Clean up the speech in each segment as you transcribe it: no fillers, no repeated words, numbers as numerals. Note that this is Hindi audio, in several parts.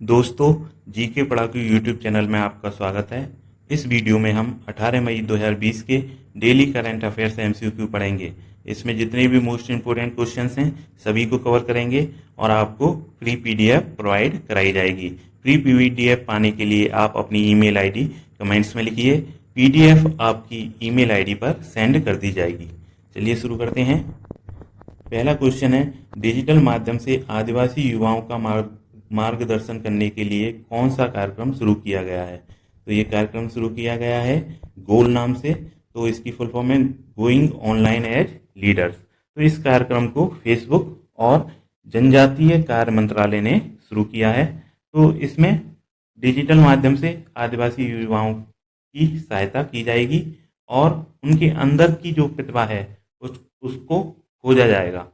दोस्तों, जीके पढ़ाकू यूट्यूब चैनल में आपका स्वागत है। इस वीडियो में हम 18 मई 2020 के डेली करंट अफेयर्स एमसीक्यू पढ़ेंगे। इसमें जितने भी मोस्ट इंपोर्टेंट क्वेश्चंस हैं सभी को कवर करेंगे और आपको फ्री पीडीएफ प्रोवाइड कराई जाएगी। फ्री पीडीएफ पाने के लिए आप अपनी ईमेल आईडी कमेंट्स में लिखिए, पीडीएफ आपकी ईमेल आईडी पर सेंड कर दी जाएगी। चलिए शुरू करते हैं। पहला क्वेश्चन है, डिजिटल माध्यम से आदिवासी युवाओं का मार्गदर्शन करने के लिए कौन सा कार्यक्रम शुरू किया गया है? तो ये कार्यक्रम शुरू किया गया है गोल नाम से। तो इसकी फुल फॉर्म है गोइंग ऑनलाइन एज लीडर्स। तो इस कार्यक्रम को फेसबुक और जनजातीय कार्य मंत्रालय ने शुरू किया है। तो इसमें डिजिटल माध्यम से आदिवासी युवाओं की सहायता की जाएगी और उनके अंदर की जो प्रतिभा है उसको खोजा जाएगा,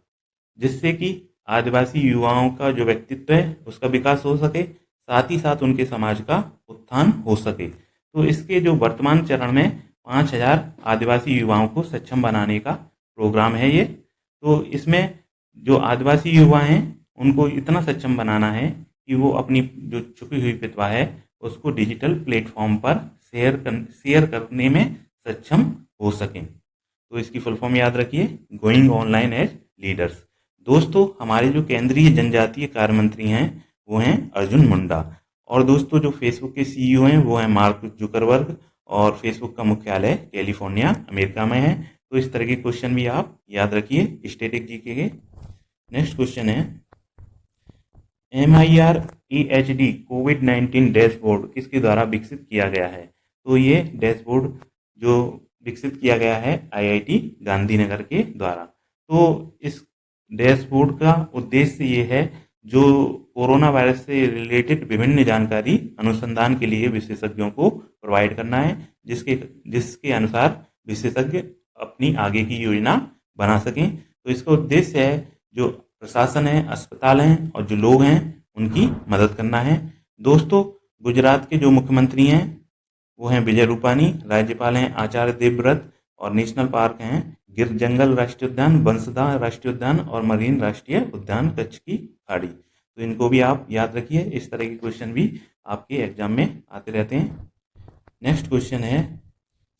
जिससे कि आदिवासी युवाओं का जो व्यक्तित्व है उसका विकास हो सके, साथ ही साथ उनके समाज का उत्थान हो सके। तो इसके जो वर्तमान चरण में 5000 आदिवासी युवाओं को सक्षम बनाने का प्रोग्राम है ये। तो इसमें जो आदिवासी युवा हैं उनको इतना सक्षम बनाना है कि वो अपनी जो छुपी हुई प्रतिभा है उसको डिजिटल प्लेटफॉर्म पर शेयर करने में सक्षम हो सकें। तो इसकी फुल फॉर्म याद रखिए, गोइंग ऑनलाइन एज लीडर्स। दोस्तों, हमारे जो केंद्रीय जनजातीय कार्य मंत्री हैं वो हैं अर्जुन मुंडा। और दोस्तों, जो फेसबुक के सीईओ हैं वो हैं मार्क जुकरबर्ग और फेसबुक का मुख्यालय कैलिफोर्निया अमेरिका में है। तो इस तरह के क्वेश्चन भी आप याद रखिए स्टैटिक जीके के। नेक्स्ट क्वेश्चन है, MIREHD कोविड-19 डैशबोर्ड किसके द्वारा विकसित किया गया है? तो ये डैशबोर्ड जो विकसित किया गया है IIT गांधीनगर के द्वारा। तो इस डैशबोर्ड का उद्देश्य ये है जो कोरोना वायरस से रिलेटेड विभिन्न जानकारी अनुसंधान के लिए विशेषज्ञों को प्रोवाइड करना है, जिसके अनुसार विशेषज्ञ अपनी आगे की योजना बना सकें। तो इसका उद्देश्य है जो प्रशासन है, अस्पताल हैं और जो लोग हैं उनकी मदद करना है। दोस्तों, गुजरात के जो मुख्यमंत्री हैं वो हैं विजय रूपानी, राज्यपाल हैं आचार्य देवव्रत और नेशनल पार्क हैं गिर जंगल राष्ट्रीय उद्यान, बंसदा राष्ट्रीय उद्यान और मरीन राष्ट्रीय उद्यान कच्छ की खाड़ी। तो इनको भी आप याद रखिए, इस तरह के क्वेश्चन भी आपके एग्जाम में आते रहते हैं। नेक्स्ट क्वेश्चन है,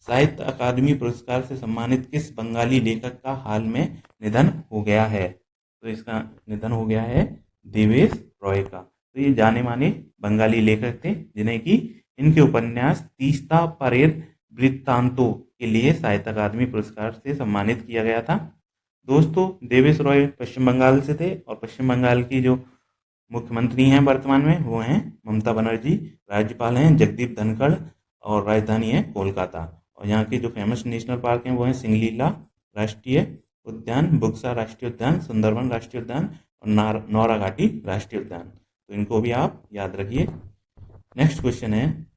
साहित्य अकादमी पुरस्कार से सम्मानित किस बंगाली लेखक का हाल में निधन हो गया है? तो इसका निधन हो गया है देवेश रॉय का। तो ये जाने माने बंगाली लेखक थे जिन्हें कि इनके उपन्यास तीस्ता परेड वृत्तांतों के लिए साहित्य अकादमी पुरस्कार से सम्मानित किया गया था। दोस्तों, देवेश रॉय पश्चिम बंगाल से थे और पश्चिम बंगाल की जो मुख्यमंत्री हैं वर्तमान में वो हैं ममता बनर्जी, राज्यपाल हैं जगदीप धनखड़ और राजधानी है कोलकाता। और यहाँ के जो फेमस नेशनल पार्क हैं वो हैं सिंगलीला राष्ट्रीय उद्यान, बुक्सा राष्ट्रीय उद्यान, सुंदरवन राष्ट्रीय उद्यान और नौरा घाटी राष्ट्रीय उद्यान। तो इनको भी आप याद रखिए। नेक्स्ट क्वेश्चन है,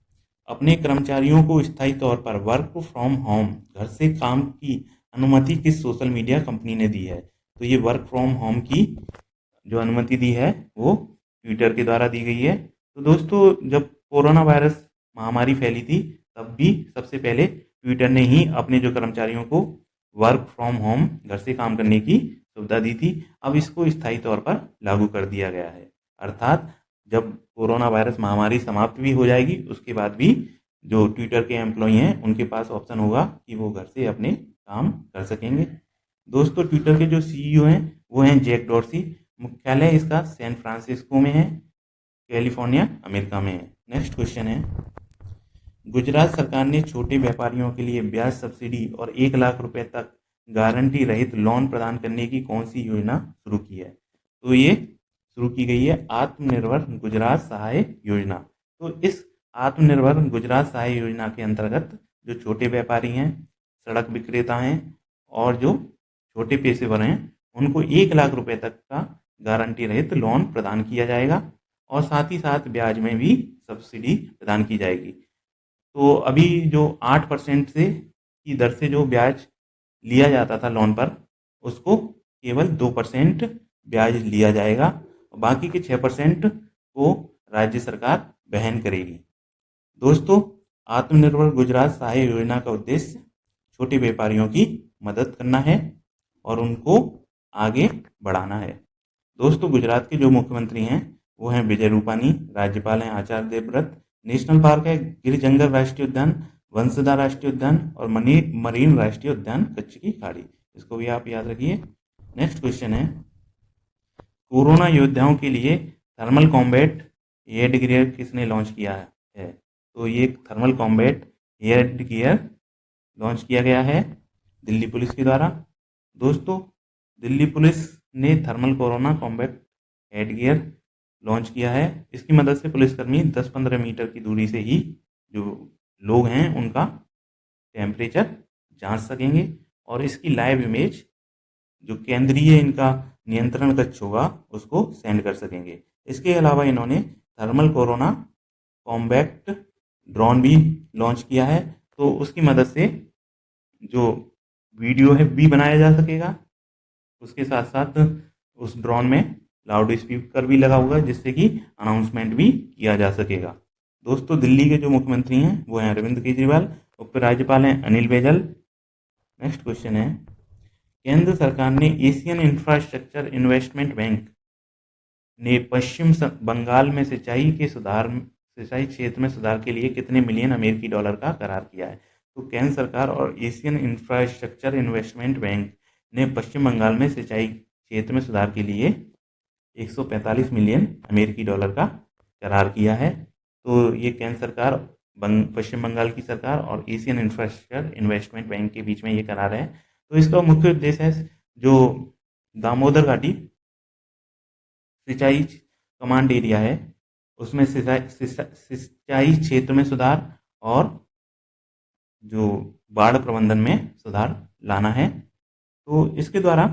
अपने कर्मचारियों को स्थायी तौर पर वर्क फ्रॉम होम घर से काम की अनुमति किस सोशल मीडिया कंपनी ने दी है? तो ये वर्क फ्रॉम होम की जो अनुमति दी है वो ट्विटर के द्वारा दी गई है। तो दोस्तों, जब कोरोना वायरस महामारी फैली थी तब भी सबसे पहले ट्विटर ने ही अपने जो कर्मचारियों को वर्क फ्रॉम होम घर से काम करने की सुविधा दी थी। अब इसको स्थायी तौर पर लागू कर दिया गया है, अर्थात जब कोरोना वायरस महामारी समाप्त भी हो जाएगी उसके बाद भी जो ट्विटर के एम्प्लॉय हैं उनके पास ऑप्शन होगा कि वो घर से अपने काम कर सकेंगे। दोस्तों, ट्विटर के जो सीईओ हैं वो हैं जैक डॉर्सी, मुख्यालय इसका सैन फ्रांसिस्को में है, कैलिफोर्निया अमेरिका में है। नेक्स्ट क्वेश्चन है, गुजरात सरकार ने छोटे व्यापारियों के लिए ब्याज सब्सिडी और 1 लाख रुपए तक गारंटी रहित लोन प्रदान करने की कौन सी योजना शुरू की है? तो ये शुरू की गई है आत्मनिर्भर गुजरात सहाय योजना। तो इस आत्मनिर्भर गुजरात सहाय योजना के अंतर्गत जो छोटे व्यापारी हैं, सड़क विक्रेता हैं और जो छोटे पेशेवर हैं उनको 1 लाख रुपए तक का गारंटी रहित लोन प्रदान किया जाएगा और साथ ही साथ ब्याज में भी सब्सिडी प्रदान की जाएगी। तो अभी जो 8% से की दर से जो ब्याज लिया जाता था लोन पर, उसको केवल 2% ब्याज लिया जाएगा और बाकी के 6% को राज्य सरकार वहन करेगी। दोस्तों, आत्मनिर्भर गुजरात सहाय योजना का उद्देश्य छोटे व्यापारियों की मदद करना है और उनको आगे बढ़ाना है। दोस्तों, गुजरात के जो मुख्यमंत्री हैं वो हैं विजय रूपानी, राज्यपाल हैं आचार्य देवव्रत। नेशनल पार्क है गिर जंगल राष्ट्रीय उद्यान, वंसदा राष्ट्रीय उद्यान और मरीन राष्ट्रीय उद्यान कच्छ की खाड़ी। इसको भी आप याद रखिए। नेक्स्ट क्वेश्चन है, कोरोना योद्धाओं के लिए थर्मल कॉम्बैट हेड गियर किसने लॉन्च किया है? तो ये thermal combat head gear launch किया गया है दिल्ली पुलिस के द्वारा। दोस्तों, दिल्ली पुलिस ने thermal corona combat head gear launch किया है। इसकी मदद से पुलिसकर्मी 10-15 मीटर की दूरी से ही जो लोग हैं उनका टेम्परेचर जांच सकेंगे और इसकी लाइव इमेज जो केंद्रीय इनका नियंत्रण कक्ष होगा उसको सेंड कर सकेंगे। इसके अलावा इन्होंने थर्मल कोरोना कॉम्बैक्ट ड्रोन भी लॉन्च किया है, तो उसकी मदद से जो वीडियो है भी बनाया जा सकेगा। उसके साथ साथ उस ड्रोन में लाउड स्पीकर भी लगा होगा जिससे कि अनाउंसमेंट भी किया जा सकेगा। दोस्तों, दिल्ली के जो मुख्यमंत्री हैं वो हैं अरविंद केजरीवाल, उपराज्यपाल हैं अनिल बैजल। नेक्स्ट क्वेश्चन है, केंद्र सरकार ने एशियन इंफ्रास्ट्रक्चर इन्वेस्टमेंट बैंक ने पश्चिम बंगाल में सिंचाई क्षेत्र में सुधार के लिए कितने मिलियन अमेरिकी डॉलर का करार किया है? तो केंद्र सरकार और एशियन इंफ्रास्ट्रक्चर इन्वेस्टमेंट बैंक ने पश्चिम बंगाल में सिंचाई क्षेत्र में सुधार के लिए 145 मिलियन अमेरिकी डॉलर का करार किया है। तो ये केंद्र सरकार, पश्चिम बंगाल की सरकार और एशियन इंफ्रास्ट्रक्चर इन्वेस्टमेंट बैंक के बीच में ये करार है। तो इसका मुख्य उद्देश्य है जो दामोदर घाटी सिंचाई कमांड एरिया है उसमें सिंचाई क्षेत्र में सुधार और जो बाढ़ प्रबंधन में सुधार लाना है। तो इसके द्वारा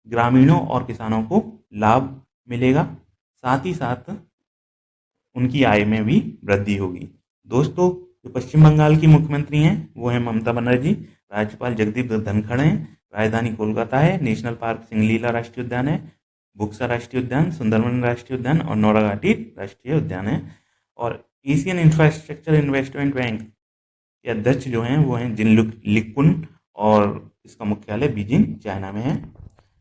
ग्रामीणों और किसानों को लाभ मिलेगा, साथ ही साथ उनकी आय में भी वृद्धि होगी। दोस्तों, जो पश्चिम बंगाल की मुख्यमंत्री हैं वो हैं ममता बनर्जी, राज्यपाल जगदीप धनखड़ हैं, राजधानी कोलकाता है, नेशनल पार्क सिंगलीला राष्ट्रीय उद्यान है, बुक्सा राष्ट्रीय उद्यान, सुंदरवन राष्ट्रीय उद्यान और नौराघाटी राष्ट्रीय उद्यान है। और एशियन इंफ्रास्ट्रक्चर इन्वेस्टमेंट बैंक के अध्यक्ष जो हैं वो हैं जिन लिकुन और इसका मुख्यालय बीजिंग चाइना में है।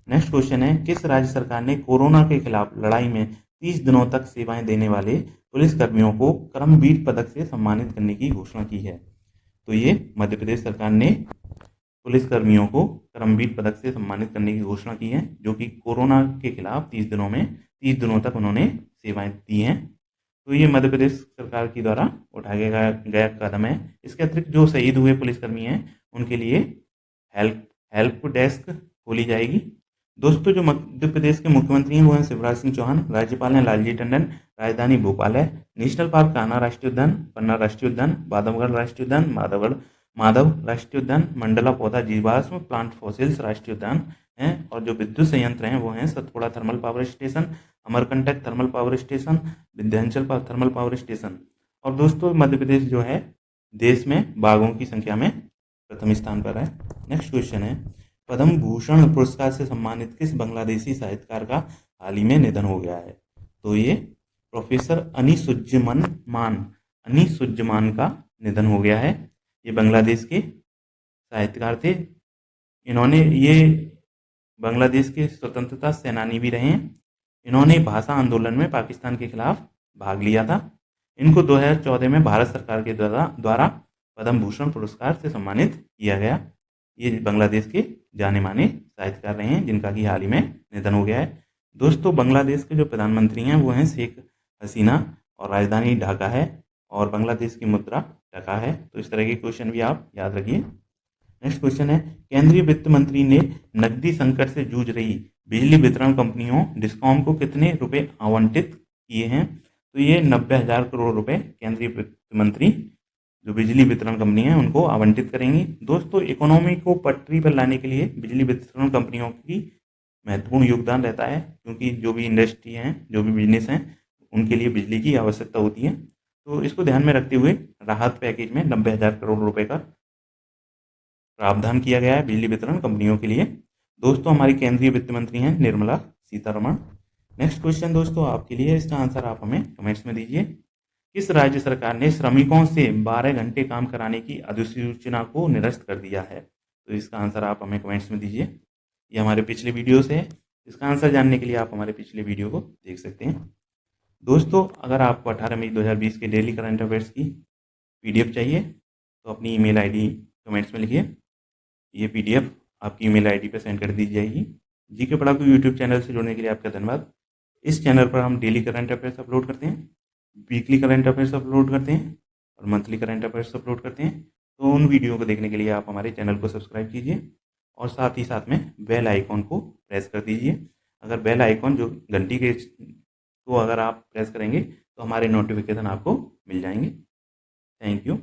नेक्स्ट क्वेश्चन है, किस राज्य सरकार ने कोरोना के खिलाफ लड़ाई में 30 दिनों तक सेवाएं देने वाले पुलिसकर्मियों को कर्मवीर पदक से सम्मानित करने की घोषणा की है? तो ये मध्य प्रदेश सरकार ने पुलिसकर्मियों को कर्मवीर पदक से सम्मानित करने की घोषणा की है, जो कि कोरोना के खिलाफ 30 दिनों तक उन्होंने सेवाएं दी हैं। तो ये मध्य प्रदेश सरकार की द्वारा उठाया गया कदम है। इसके अतिरिक्त जो शहीद हुए पुलिसकर्मी हैं उनके लिए हेल्प डेस्क खोली जाएगी। दोस्तों, जो मध्य प्रदेश के मुख्यमंत्री हैं वो हैं शिवराज सिंह चौहान, राज्यपाल हैं लालजी टंडन, राजधानी भोपाल है, नेशनल पार्क कान्हा राष्ट्रीय उद्यान, पन्ना राष्ट्रीय उद्यान, बांधवगढ़ राष्ट्रीय उद्यान, माधव राष्ट्रीय उद्यान, मंडला पौधा जीवाश्म प्लांट फॉसिल्स राष्ट्रीय उद्यान हैं। और जो विद्युत संयंत्र हैं वो हैं Satpura thermal power station, Amarkantak thermal power station, Vindhyachal thermal power station. और दोस्तों, मध्य प्रदेश जो है देश में बाघों की संख्या में प्रथम स्थान पर है। नेक्स्ट क्वेश्चन है, पद्म भूषण पुरस्कार से सम्मानित किस बांग्लादेशी साहित्यकार का हाल ही में निधन हो गया है? तो ये प्रोफेसर अनीसुज्जमान का निधन हो गया है। ये बांग्लादेश के साहित्यकार थे। ये बांग्लादेश के स्वतंत्रता सेनानी भी रहे हैं। इन्होंने भाषा आंदोलन में पाकिस्तान के खिलाफ भाग लिया था। इनको 2014 में भारत सरकार के द्वारा पद्म भूषण पुरस्कार से सम्मानित किया गया। ये बांग्लादेश के जाने माने साहित्यकार रहे हैं जिनका कि हाल ही में निधन हो गया है। दोस्तों, बांग्लादेश के जो प्रधानमंत्री हैं वो हैं शेख हसीना और राजधानी ढाका है और बांग्लादेश की मुद्रा टका है। तो इस तरह के क्वेश्चन भी आप याद रखिए। नेक्स्ट क्वेश्चन है, केंद्रीय वित्त मंत्री ने नकदी संकट से जूझ रही बिजली वितरण कंपनियों डिस्कॉम को कितने रुपए आवंटित किए हैं? तो ये 90,000 करोड़ रुपए केंद्रीय वित्त मंत्री जो बिजली वितरण कंपनी है उनको आवंटित करेंगी। दोस्तों, इकोनॉमी को पटरी पर लाने के लिए बिजली वितरण कंपनियों की महत्वपूर्ण योगदान रहता है, क्योंकि जो भी इंडस्ट्री हैं, जो भी बिजनेस हैं, उनके लिए बिजली की आवश्यकता होती है। तो इसको ध्यान में रखते हुए राहत पैकेज में 90,000 करोड़ रुपए का प्रावधान किया गया है बिजली वितरण कंपनियों के लिए। दोस्तों, हमारी केंद्रीय वित्त मंत्री हैं निर्मला सीतारमण। नेक्स्ट क्वेश्चन दोस्तों आपके लिए, इसका आंसर आप हमें कमेंट्स में दीजिए। किस राज्य सरकार ने श्रमिकों से 12 घंटे काम कराने की अधिसूचना को निरस्त कर दिया है? तो इसका आंसर आप हमें कमेंट्स में दीजिए। ये हमारे पिछले वीडियो से है। इसका आंसर जानने के लिए आप हमारे पिछले वीडियो को देख सकते हैं। दोस्तों, अगर आपको 18 मई 2020 के डेली करंट अफेयर्स की पीडीएफ चाहिए तो अपनी ईमेल आईडी कमेंट्स में लिखिए। ये पीडीएफ आपकी ईमेल आईडी पे सेंड कर दी जाएगी। जीके पढ़ाकू यूट्यूब चैनल से जुड़ने के लिए आपका धन्यवाद। इस चैनल पर हम डेली करंट अफेयर्स अपलोड करते हैं, वीकली करंट अफेयर्स अपलोड करते हैं और मंथली करंट अफेयर्स अपलोड करते हैं। तो उन वीडियो को देखने के लिए आप हमारे चैनल को सब्सक्राइब कीजिए और साथ ही साथ में बेल आइकॉन को प्रेस कर दीजिए। अगर बेल आइकॉन जो घंटी के तो अगर आप प्रेस करेंगे तो हमारे नोटिफिकेशन आपको मिल जाएंगे। Thank you.